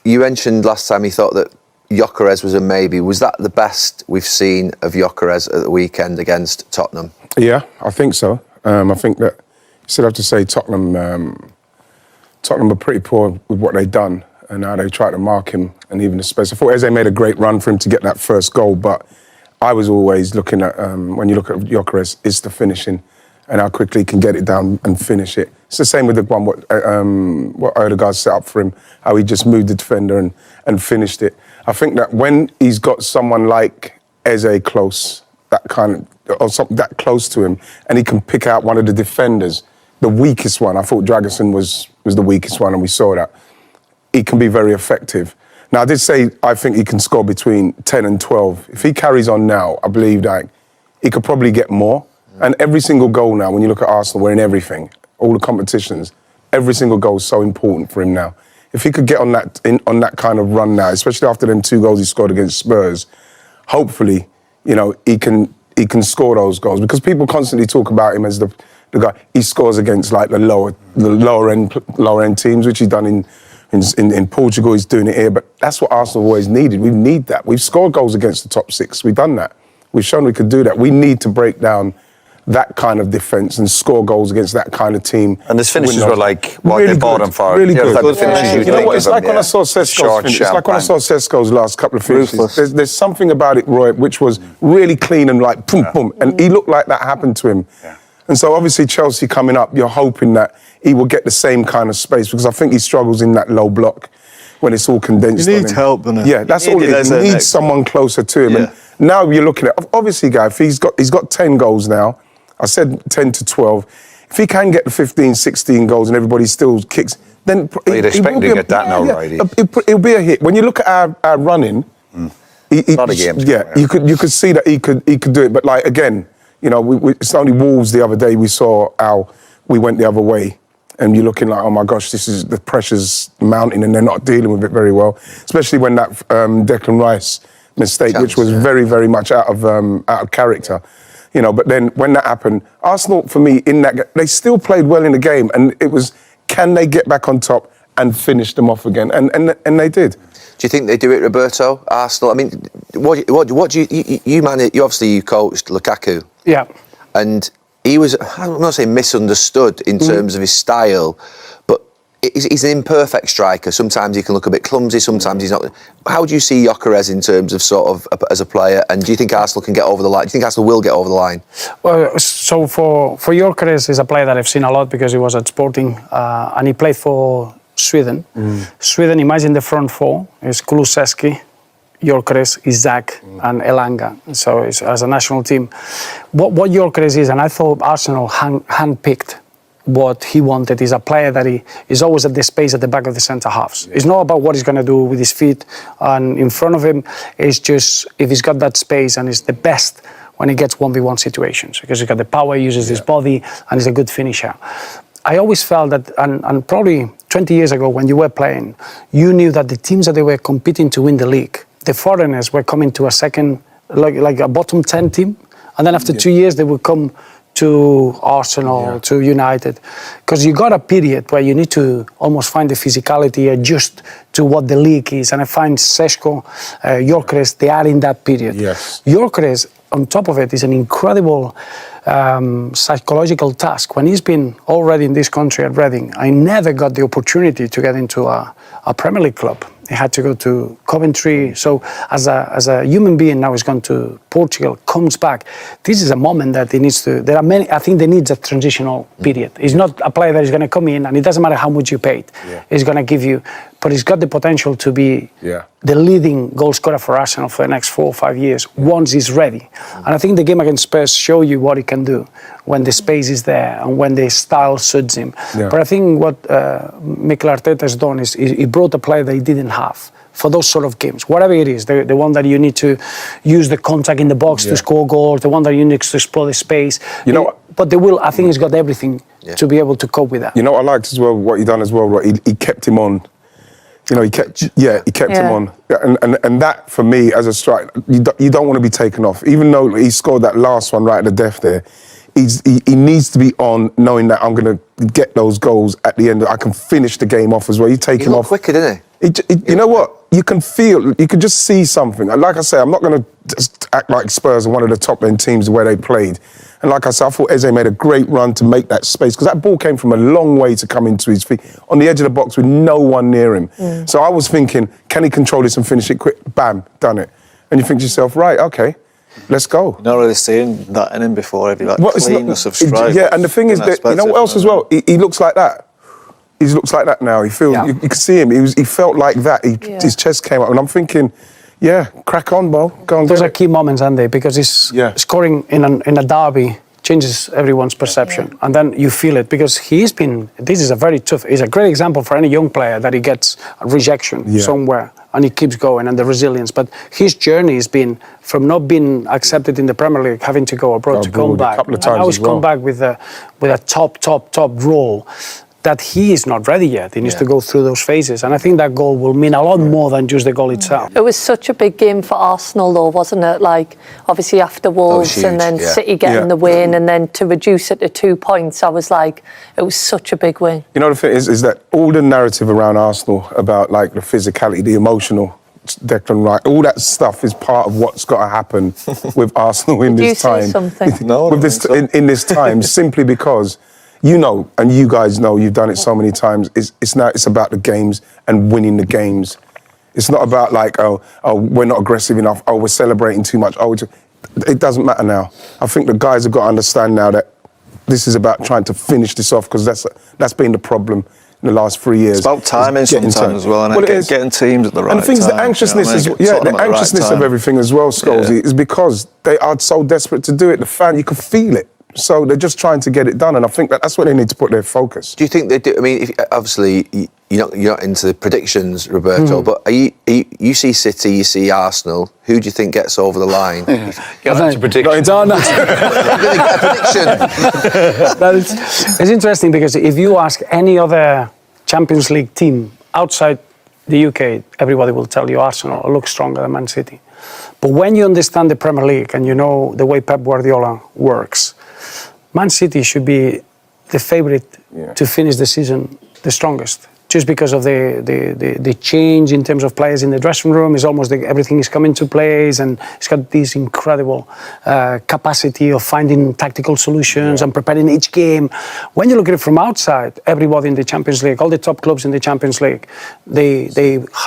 you mentioned last time you thought that Gyökeres was a maybe. Was that the best we've seen of Gyökeres at the weekend against Tottenham? Yeah, I think so. I think that you still have to say Tottenham were pretty poor with what they'd done and how they tried to mark him and even the space. I thought Eze made a great run for him to get that first goal, but I was always looking at, when you look at Gyökeres, it's the finishing and how quickly he can get it down and finish it. It's the same with the one what Odegaard set up for him, how he just moved the defender and finished it. I think that when he's got someone like Eze close, or something that close to him, and he can pick out one of the defenders, the weakest one. I thought Dragusin was the weakest one, and we saw that. He can be very effective. Now, I did say I think he can score between 10 and 12. If he carries on now, I believe that he could probably get more. And every single goal now, when you look at Arsenal, we're in everything, all the competitions, every single goal is so important for him now. If he could get on that kind of run now, especially after them 2 goals he scored against Spurs, hopefully, you know, he can score those goals, because people constantly talk about him as the guy. He scores against like the lower end teams, which he's done in Portugal. He's doing it here, but that's what Arsenal always needed. We need that. We've scored goals against the top 6. We've done that. We've shown we could do that. We need to break down that kind of defence and score goals against that kind of team. And his finishes were like what really they bought him for. Really good. Good finishes. You know what? It's like when I saw Sesko's finish. It's like when I saw Sesko's last couple of finishes. There's something about it, Roy, which was really clean and like boom, boom, and he looked like that happened to him. Yeah. And so obviously Chelsea coming up, you're hoping that he will get the same kind of space, because I think he struggles in that low block when it's all condensed. He needs help, doesn't he? Yeah, that's all it is. He needs someone closer to him. Yeah. And now you're looking at, obviously, guy, if he's got 10 goals now. I said 10 to 12. If he can get the 15, 16 goals and everybody still kicks, then you'd expect to get that now, right? It'll be a hit. When you look at our running, a lot of games. Yeah, you could see that he could do it. But like again, you know, it's only Wolves the other day we saw how we went the other way, and you're looking like, oh my gosh, this is the pressure's mounting, and they're not dealing with it very well. Especially when that Declan Rice mistake, which was very, very much out of character. You know, but then when that happened, Arsenal, for me, they still played well in the game, and it was, can they get back on top and finish them off again? And they did. Do you think they do it, Roberto? Arsenal? I mean, what do you manage? You obviously coached Lukaku. Yeah. And he was, I'm not saying misunderstood in terms of his style, but he's an imperfect striker. Sometimes he can look a bit clumsy, sometimes he's not. How do you see Gyökeres in terms of sort of as a player? And do you think Arsenal can get over the line? Do you think Arsenal will get over the line? Well, so for Gyökeres is a player that I've seen a lot because he was at Sporting and he played for Sweden. Sweden, imagine the front 4 is Kulusevski, Gyökeres, Isaac and Elanga. So it's, as a national team. What Gyökeres is, and I thought Arsenal handpicked what he wanted, is a player that he is always at the space at the back of the centre halves. It's not about what he's going to do with his feet and in front of him. It's just if he's got that space, and it's the best when he gets 1v1 situations, because he's got the power, uses his body, and he's a good finisher. I always felt that, and probably 20 years ago when you were playing, you knew that the teams that they were competing to win the league, the foreigners were coming to a second, like a bottom 10 team, and then after 2 years they would come to Arsenal, to United, because you got a period where you need to almost find the physicality, adjust to what the league is, and I find Sesko, Gyökeres, they are in that period. Yes. Gyökeres, on top of it, is an incredible psychological task. When he's been already in this country at Reading, I never got the opportunity to get into a Premier League club. He had to go to Coventry. So as a human being now, he's gone to Portugal, comes back. This is a moment that he needs to. There are many. I think they need a transitional period. He's not a player that is going to come in, and it doesn't matter how much you paid. He's going to give you. But he's got the potential to be the leading goal scorer for Arsenal for the next 4 or 5 years once he's ready. And I think the game against Spurs show you what he can do when the space is there and when the style suits him. But I think what Mikel Arteta has done is he brought a player that he didn't have for those sort of games, whatever it is, the one that you need to use the contact in the box to score goals, the one that you need to explore the space. You know what? But I think he's got everything to be able to cope with that. You know what I liked as well, what he done as well, right? He kept him on. You know, he kept him on. And that, for me, as a striker, you don't want to be taken off. Even though he scored that last one right at the death there, he needs to be on, knowing that I'm going to get those goals at the end. I can finish the game off as well. You take him off. Quicker, didn't he? You know what? You can just see something. And like I say, I'm not going to just act like Spurs are one of the top end teams where they played. And like I said, I thought Eze made a great run to make that space because that ball came from a long way to come into his feet on the edge of the box with no one near him. So I was thinking, can he control this and finish it quick? Bam, done it. And you think to yourself, right, okay, let's go. Not really seen that in him before, have you? Like cleanness of strike. Yeah, and the thing is that, you know what else as well? He looks like that. He looks like that now. He feels, you can see him. He felt like that. His chest came up. And I'm thinking, yeah, crack on, Bo. Go on. Those are key moments, aren't they? Because he's scoring in a derby changes everyone's perception. And then you feel it because this is a very tough, he's a great example for any young player that he gets a rejection somewhere and he keeps going and the resilience. But his journey has been from not being accepted in the Premier League, having to go abroad to come back. A couple of times and now he's come back with a top role that he is not ready yet. He needs to go through those phases. And I think that goal will mean a lot more than just the goal itself. It was such a big game for Arsenal, though, wasn't it? Like, obviously after Wolves and then City getting the win and then to reduce it to 2 points, I was like, it was such a big win. You know, the thing is that all the narrative around Arsenal about, like, the physicality, the emotional, Declan Wright, all that stuff is part of what's got to happen with Arsenal in this time. Did you say something? No, with this, in this time, simply because... You know, and you guys know, you've done it so many times. It's about the games and winning the games. It's not about like, oh, we're not aggressive enough. Oh, we're celebrating too much. Oh, it doesn't matter now. I think the guys have got to understand now that this is about trying to finish this off because that's been the problem in the last 3 years. It's about timing sometimes as well, and getting teams at the right time. And the thing is, the anxiousness the anxiousness of everything as well, Scholesy, is because they are so desperate to do it. The fan, you can feel it. So they're just trying to get it done, and I think that's where they need to put their focus. Do you think they do? I mean, obviously you're not into the predictions, Roberto, but you see City, you see Arsenal. Who do you think gets over the line? Get into predictions. You're going to get a prediction. It's interesting because if you ask any other Champions League team outside the UK, everybody will tell you Arsenal looks stronger than Man City. But when you understand the Premier League and you know the way Pep Guardiola works, Man City should be the favourite to finish the season the strongest. Just because of the change in terms of players in the dressing room, is almost everything is coming to place, and it's got this incredible capacity of finding tactical solutions and preparing each game. When you look at it from outside, everybody in the Champions League, all the top clubs in the Champions League, they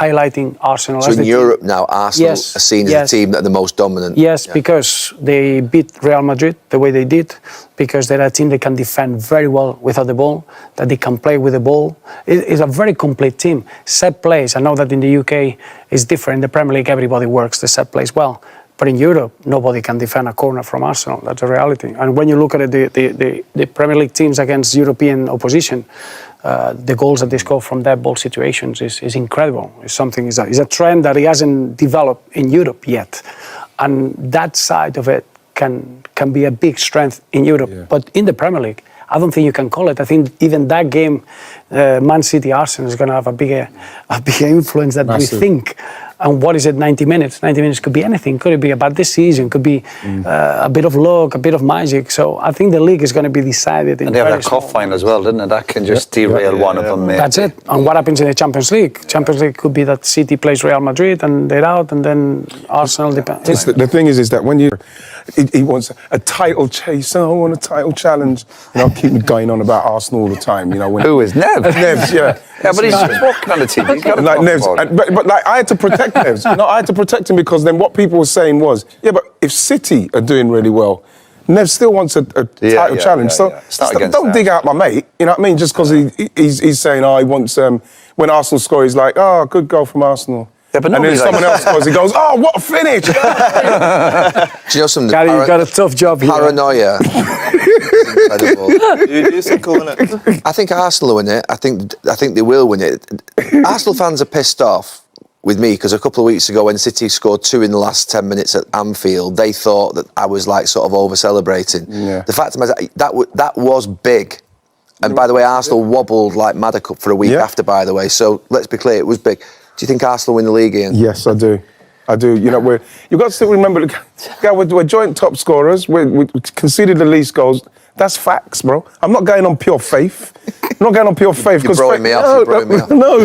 highlighting Arsenal. So as in the Europe team. now, Arsenal are seen as the team that are the most dominant. Yes, because they beat Real Madrid the way they did, because they're a team that can defend very well without the ball, that they can play with the ball. It's a very complete team. Set plays, I know that in the UK it's different. In the Premier League, everybody works the set plays well. But in Europe, nobody can defend a corner from Arsenal. That's a reality. And when you look at the Premier League teams against European opposition, the goals that they score from that ball situations is incredible. It's a trend that it hasn't developed in Europe yet. And that side of it can be a big strength in Europe. Yeah. But in the Premier League, I don't think you can call it. I think even that game, Man City Arsenal, is going to have a bigger influence than we think. And what is it, 90 minutes? 90 minutes could be anything. Could it be a bad decision? Could be a bit of luck, a bit of magic. So I think the league is going to be decided in. And they have that cup final as well, didn't it? That can just derail one of them. Maybe. That's it. And what happens in the Champions League? Champions League could be that City plays Real Madrid and they're out, and then Arsenal depends. The thing is that when he wants a title chase, I want a title challenge. You know, keep me going on about Arsenal all the time. You know, who is Nev? Nev, yeah. Yeah, but he's just walking on the team. He's got like Nev's, but like I had to protect Nev's. No, I had to protect him because then what people were saying was, yeah, but if City are doing really well, Nev still wants a title challenge. So don't dig out my mate. You know what I mean? Just because he's saying, he wants when Arsenal score, he's like, good goal from Arsenal. Yeah, but and then someone else scores, he goes, what a finish! Do you know something? Gary, you've got a tough job here. Paranoia. Incredible. You think they'll win it? I think Arsenal will win it. I think they will win it. Arsenal fans are pissed off with me because a couple of weeks ago when City scored 2 in the last 10 minutes at Anfield, they thought that I was like sort of over-celebrating. Yeah. The fact is that was big. And by the way, Arsenal wobbled like mad for a week after, by the way. So let's be clear, it was big. Do you think Arsenal win the league, Ian? Yes, I do. You know, you've got to still remember, we're joint top scorers. We conceded the least goals. That's facts, bro. I'm not going on pure faith. I'm not going on pure faith. You're broing me off. No, You're broing me off. no.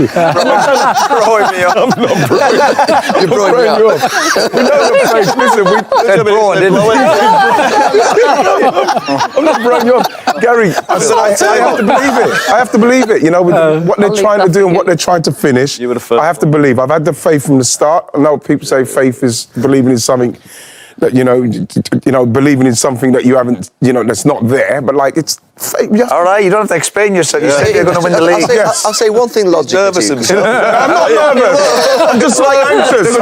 Broing me off. I'm not broing. You're broing me off. We know the faith. Listen, I'm not broing you off. Gary, I have to believe it. I have to believe it. You know, with what they're trying to do and what they're trying to finish, You were the first I have to believe. I've had the faith from the start. I know people say faith is believing in something that, you know, believing in something that you haven't, that's not there. But like, it's faith. All right, you don't have to explain yourself. You said you're going to win the league. I'll say one thing logical. Nervous himself. I'm not nervous. I'm just like anxious.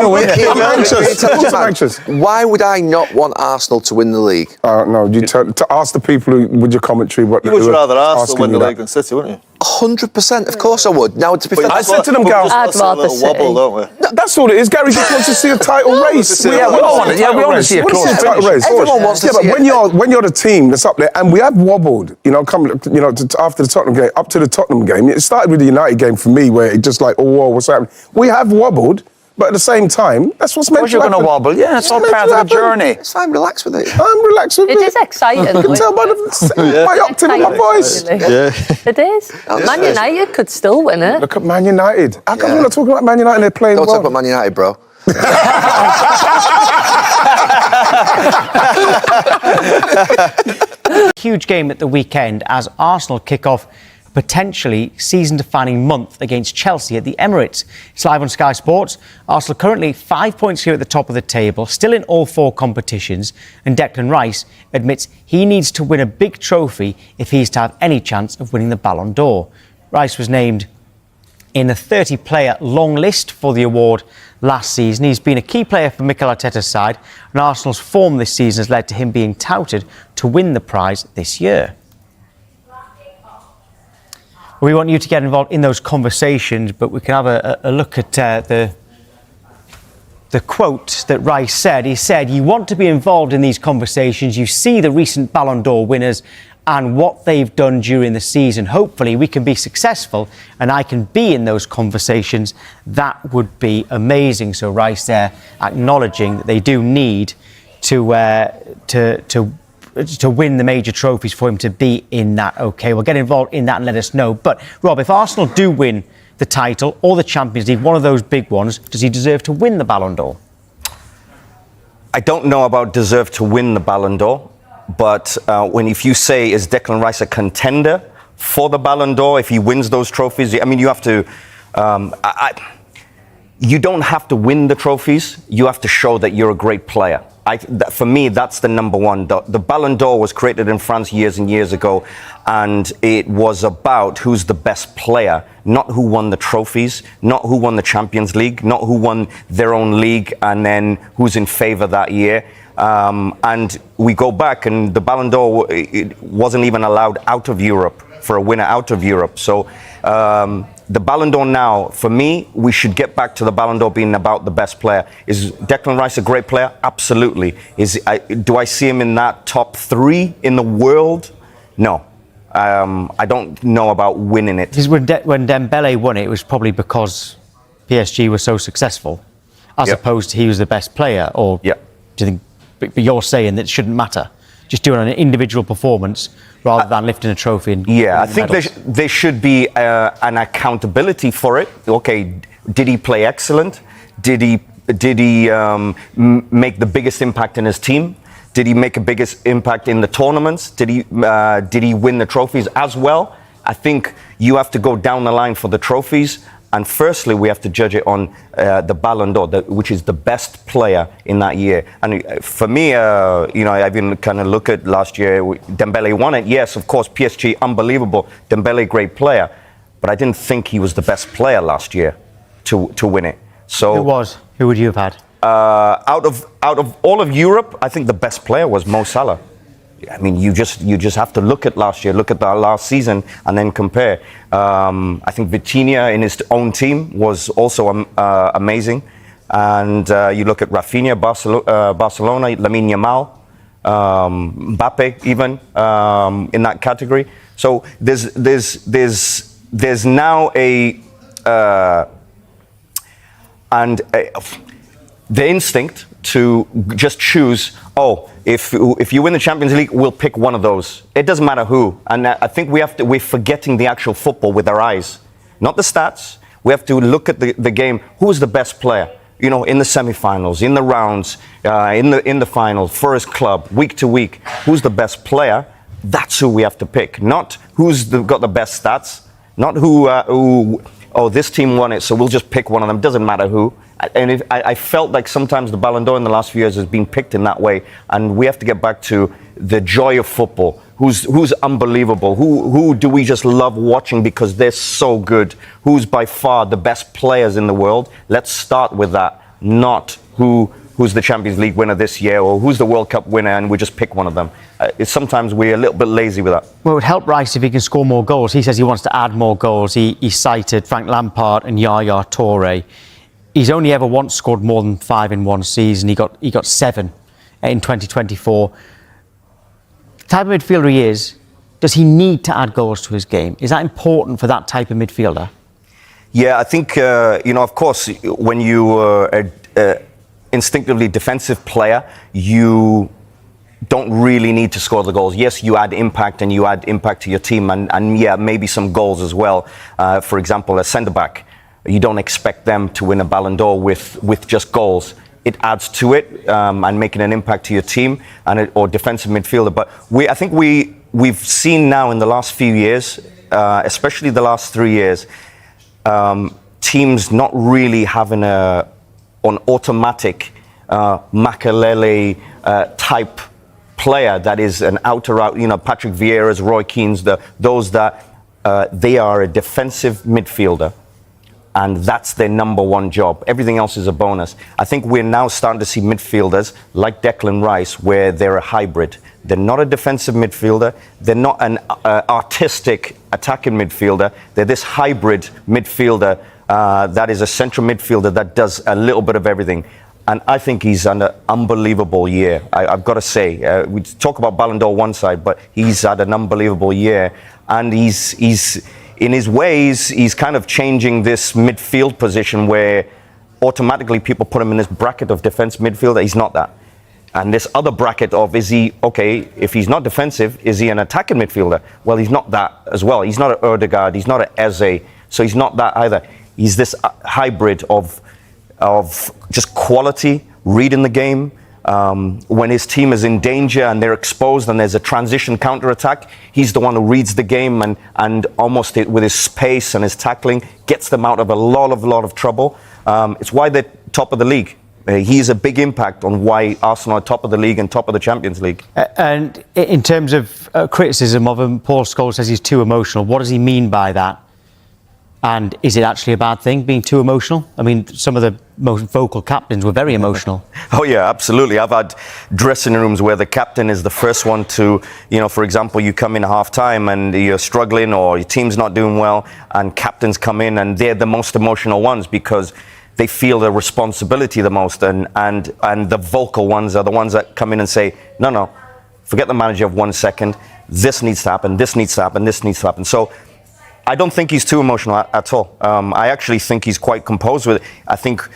I'm anxious. Why would I not want Arsenal to win the league? No, to ask the people with your commentary what You would rather Arsenal asking win the you league that. than City, wouldn't you? 100%, of course I would. Now, to be fair, I said to them, But Gal, we just I'd want to see a rather little wobble, City. don't we? That's all it is. Gary just wants to see a title race. Yeah, we all want it. Yeah, we want to see a We want close to see a title finish. race. Everyone wants to but see it. when you're the team that's up there, and we have wobbled, after the Tottenham game, up to the Tottenham game. It started with the United game for me, where it just like, oh, whoa, what's happening? We have wobbled, but at the same time, that's what's meant Of course to you're happen. going to wobble. Yeah, it's all meant part to of the happen. journey. it's fine, relax with it. I'm relaxed with It it. is exciting. You can tell by my octave in my voice. It is. Man United could still win it. Look at Man United. How come we're not talking about Man United and they're playing Don't well? talk about Man United, bro. Huge game at the weekend as Arsenal kick off a potentially season-defining month against Chelsea at the Emirates. It's live on Sky Sports. Arsenal currently 5 points here at the top of the table, still in all 4 competitions, and Declan Rice admits he needs to win a big trophy if he's to have any chance of winning the Ballon d'Or. Rice was named in the 30-player long list for the award last season. He's been a key player for Mikel Arteta's side, and Arsenal's form this season has led to him being touted to win the prize this year. We want you to get involved in those conversations, but we can have a look at the quote that Rice said. He said, "You want to be involved in these conversations. You see the recent Ballon d'Or winners and what they've done during the season. Hopefully we can be successful and I can be in those conversations. That would be amazing." So Rice there acknowledging that they do need to win the major trophies for him to be in that. OK, we'll get involved in that and let us know. But Rob, if Arsenal do win the title or the Champions League, one of those big ones, does he deserve to win the Ballon d'Or? I don't know about deserve to win the Ballon d'Or, but if you say, is Declan Rice a contender for the Ballon d'Or if he wins those trophies? I mean, you have to. You don't have to win the trophies. You have to show that you're a great player. For me, that's the number one. The Ballon d'Or was created in France years and years ago, and it was about who's the best player, not who won the trophies, not who won the Champions League, not who won their own league, and then who's in favour that year. And we go back, and the Ballon d'Or it wasn't even allowed out of Europe for a winner out of Europe. So the Ballon d'Or now, for me, we should get back to the Ballon d'Or being about the best player. Is Declan Rice a great player? Absolutely. Do I see him in that top 3 in the world? No. I don't know about winning it. Because when Dembele won it, it was probably because PSG was so successful, as opposed to he was the best player. Or do you think? But you're saying that it shouldn't matter, just doing an individual performance rather than lifting a trophy. And I think there should be an accountability for it. Okay, did he play excellent? Did he make the biggest impact in his team? Did he make a biggest impact in the tournaments? Did he win the trophies as well? I think you have to go down the line for the trophies. And firstly, we have to judge it on the Ballon d'Or, which is the best player in that year. And for me, I even kind of look at last year, Dembele won it. Yes, of course, PSG, unbelievable. Dembele, great player. But I didn't think he was the best player last year to win it. So who was? Who would you have had? Out of all of Europe, I think the best player was Mo Salah. I mean, you just have to look at last year, look at the last season, and then compare. I think Vitinha in his own team was also amazing, and you look at Rafinha, Barcelona, Lamine Yamal, Mbappe, even in that category. So there's now the instinct to just choose, if you win the Champions League, we'll pick one of those. It doesn't matter who. And I think we're forgetting the actual football with our eyes, not the stats. We have to look at the game. Who's the best player? You know, in the semi-finals, in the rounds, in the final, for his club, week to week. Who's the best player? That's who we have to pick. Not who's got the best stats. Not who this team won it, so we'll just pick one of them. Doesn't matter who. And I felt like sometimes the Ballon d'Or in the last few years has been picked in that way, and we have to get back to the joy of football. Who's unbelievable? Who do we just love watching because they're so good? Who's by far the best players in the world? Let's start with that, not who's the Champions League winner this year or who's the World Cup winner, and we just pick one of them. Sometimes we're a little bit lazy with that. Well, it would help Rice if he can score more goals. He says he wants to add more goals. He cited Frank Lampard and Yaya Toure. He's only ever once scored more than 5 in one season. He got 7 in 2024. The type of midfielder he is, does he need to add goals to his game? Is that important for that type of midfielder? Yeah, I think, of course, when you are an instinctively defensive player, you don't really need to score the goals. Yes, you add impact and you add impact to your team and yeah, maybe some goals as well. For example, a centre-back. You don't expect them to win a Ballon d'Or with just goals. It adds to it and making an impact to your team or defensive midfielder. But I think we've seen now in the last few years, especially the last 3 years, teams not really having an automatic Makelele type player that is an out, Patrick Vieira's, Roy Keane's, those that they are a defensive midfielder. And that's their number one job. Everything else is a bonus. I think we're now starting to see midfielders like Declan Rice where they're a hybrid. They're not a defensive midfielder. They're not an artistic attacking midfielder. They're this hybrid midfielder that is a central midfielder that does a little bit of everything. And I think he's had an unbelievable year. I've got to say, we talk about Ballon d'Or one side, but he's had an unbelievable year. And he's in his ways, he's kind of changing this midfield position where automatically people put him in this bracket of defense midfielder. He's not that. And this other bracket of, if he's not defensive, is he an attacking midfielder? Well, he's not that as well. He's not an Ødegaard, he's not an Eze, so he's not that either. He's this hybrid of just quality, reading the game. When his team is in danger and they're exposed and there's a transition counter-attack, he's the one who reads the game and almost with his pace and his tackling gets them out of a lot of trouble. It's why they're top of the league. He's a big impact on why Arsenal are top of the league and top of the Champions League. And in terms of criticism of him, Paul Scholes says he's too emotional. What does he mean by that? And is it actually a bad thing, being too emotional? I mean, some of the most vocal captains were very emotional. Oh, yeah, absolutely. I've had dressing rooms where the captain is the first one to, for example, you come in half-time and you're struggling or your team's not doing well, and captains come in and they're the most emotional ones because they feel the responsibility the most, and the vocal ones are the ones that come in and say, no, forget the manager of 1 second. This needs to happen, this needs to happen, this needs to happen. So I don't think he's too emotional at all. I actually think he's quite composed with it. I think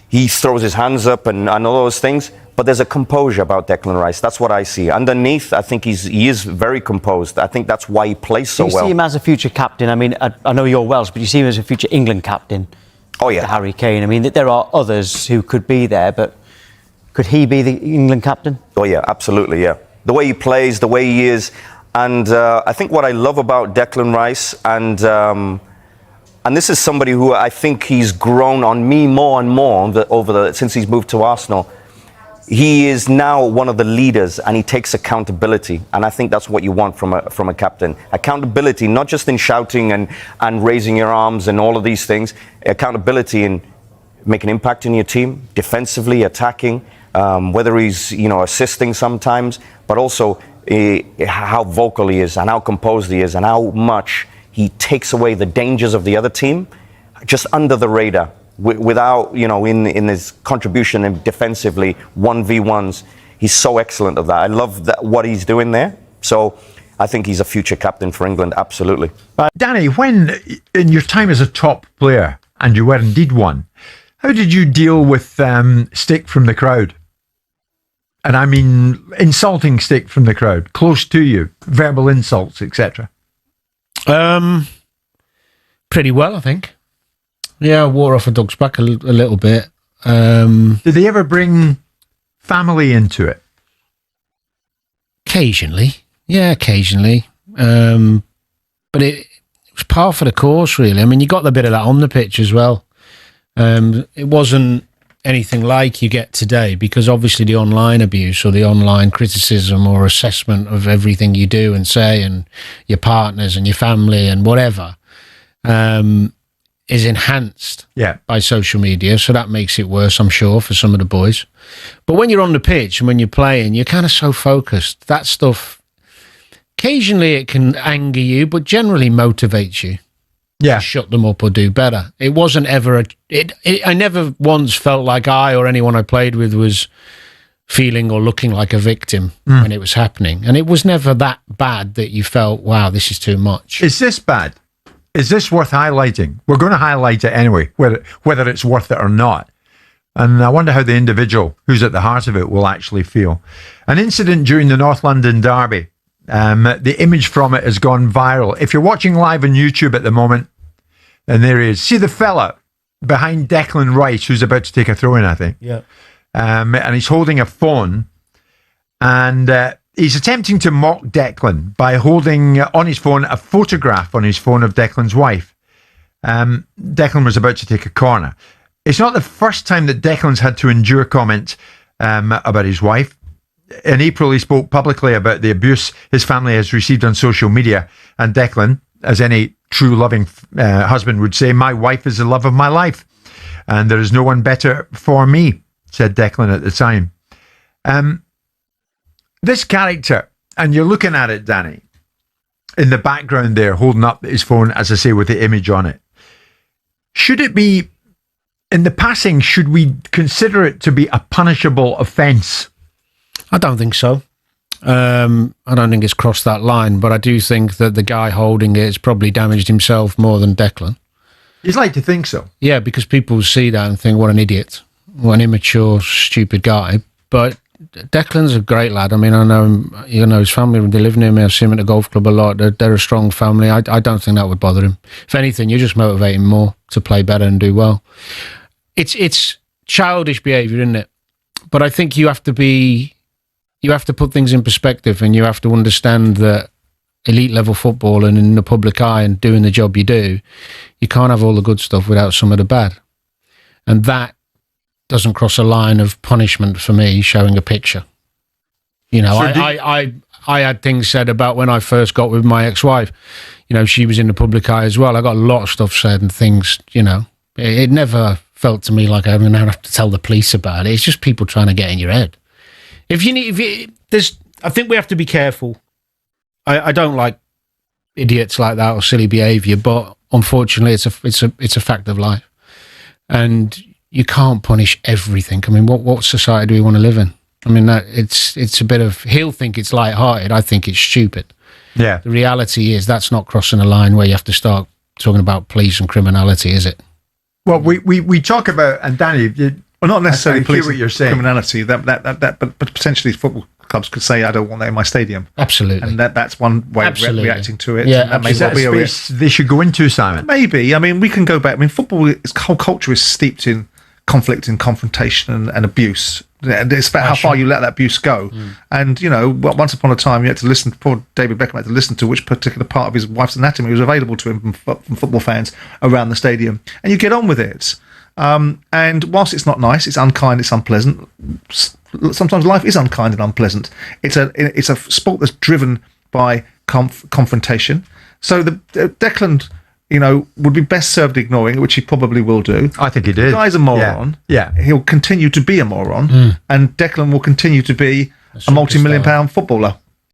he throws his hands up and all those things, but there's a composure about Declan Rice. That's what I see. Underneath, I think he is very composed. I think that's why he plays so well. Do you see him as a future captain? I mean, I know you're Welsh, but you see him as a future England captain? Oh, yeah. Harry Kane. I mean, there are others who could be there, but could he be the England captain? Oh, yeah, absolutely, yeah. The way he plays, the way he is. And I think what I love about Declan Rice, and this is somebody who I think he's grown on me more and more since he's moved to Arsenal. He is now one of the leaders and he takes accountability. And I think that's what you want from a captain. Accountability, not just in shouting and raising your arms and all of these things. Accountability in making an impact in your team, defensively, attacking, whether he's assisting sometimes, but also how vocal he is and how composed he is and how much he takes away the dangers of the other team just under the radar. Without, in his contribution and defensively, 1v1s, he's so excellent at that. I love what he's doing there. So I think he's a future captain for England, absolutely. Danny, when in your time as a top player, and you were indeed one, how did you deal with stick from the crowd? and I mean insulting stick from the crowd, close to you, verbal insults, etc.? Pretty well, I think. Yeah, I wore off a dog's back a little bit. Did they ever bring family into it? Occasionally. Yeah, occasionally. But it was par for the course, really. I mean, you got the bit of that on the pitch as well. It wasn't anything like you get today, because obviously the online abuse or the online criticism or assessment of everything you do and say and your partners and your family and whatever is enhanced by social media. So that makes it worse, I'm sure, for some of the boys. But when you're on the pitch and when you're playing, you're kind of so focused. That stuff, occasionally it can anger you, but generally motivates you. Yeah. To shut them up or do better. It wasn't ever I never once felt like I or anyone I played with was feeling or looking like a victim when it was happening. And it was never that bad that you felt, wow, this is too much. Is this bad? Is this worth highlighting? We're going to highlight it anyway, whether it's worth it or not. And I wonder how the individual who's at the heart of it will actually feel. An incident during the North London derby. The image from it has gone viral. If you're watching live on YouTube at the moment, and there he is. See the fella behind Declan Wright, who's about to take a throw in, I think. Yeah. And he's holding a phone, and he's attempting to mock Declan by holding on his phone a photograph on his phone of Declan's wife. Declan was about to take a corner. It's not the first time that Declan's had to endure comment about his wife. In April, he spoke publicly about the abuse his family has received on social media. And Declan, as any true loving husband would say, my wife is the love of my life. And there is no one better for me, said Declan at the time. This character, and you're looking at it, Danny, in the background there, holding up his phone, as I say, with the image on it. Should it be, in the passing, should we consider it to be a punishable offence? I don't think so. I don't think it's crossed that line, but I do think that the guy holding it has probably damaged himself more than Declan. You'd like to think so. Yeah, because people see that and think, what an idiot, what an immature, stupid guy. But Declan's a great lad. I mean, I know him, his family, they live near me. I see him at the golf club a lot. They're a strong family. I don't think that would bother him. If anything, you just motivate him more to play better and do well. It's childish behaviour, isn't it? But I think you have to put things in perspective, and you have to understand that elite level football and in the public eye and doing the job you do, you can't have all the good stuff without some of the bad. And that doesn't cross a line of punishment for me, showing a picture. I had things said about when I first got with my ex-wife. She was in the public eye as well. I got a lot of stuff said and things, it never felt to me like I'm going to have to tell the police about it. It's just people trying to get in your head. I think we have to be careful. I don't like idiots like that or silly behaviour, but unfortunately, it's a fact of life, and you can't punish everything. I mean, what society do we want to live in? I mean, it's a bit of. He'll think it's light-hearted. I think it's stupid. Yeah. The reality is that's not crossing a line where you have to start talking about police and criminality, is it? Well, we talk about, and Danny, well, not necessarily police what you're saying. Criminality. But potentially football clubs could say, "I don't want that in my stadium." Absolutely, and that's one way of reacting to it. Yeah, that may well be a risk they should go into, Simon. Maybe. I mean, we can go back. I mean, football, its whole culture is steeped in conflict and confrontation and abuse. And it's about how far you let that abuse go. And once upon a time, you had to listen. Poor David Beckham had to listen to which particular part of his wife's anatomy was available to him from football fans around the stadium, and you get on with it. And whilst it's not nice, it's unkind, it's unpleasant. Sometimes life is unkind and unpleasant. It's a sport that's driven by confrontation. So the Declan, would be best served ignoring, which he probably will do. I think he did. The guy's a moron. Yeah. He'll continue to be a moron, and Declan will continue to be a multi-million-pound footballer.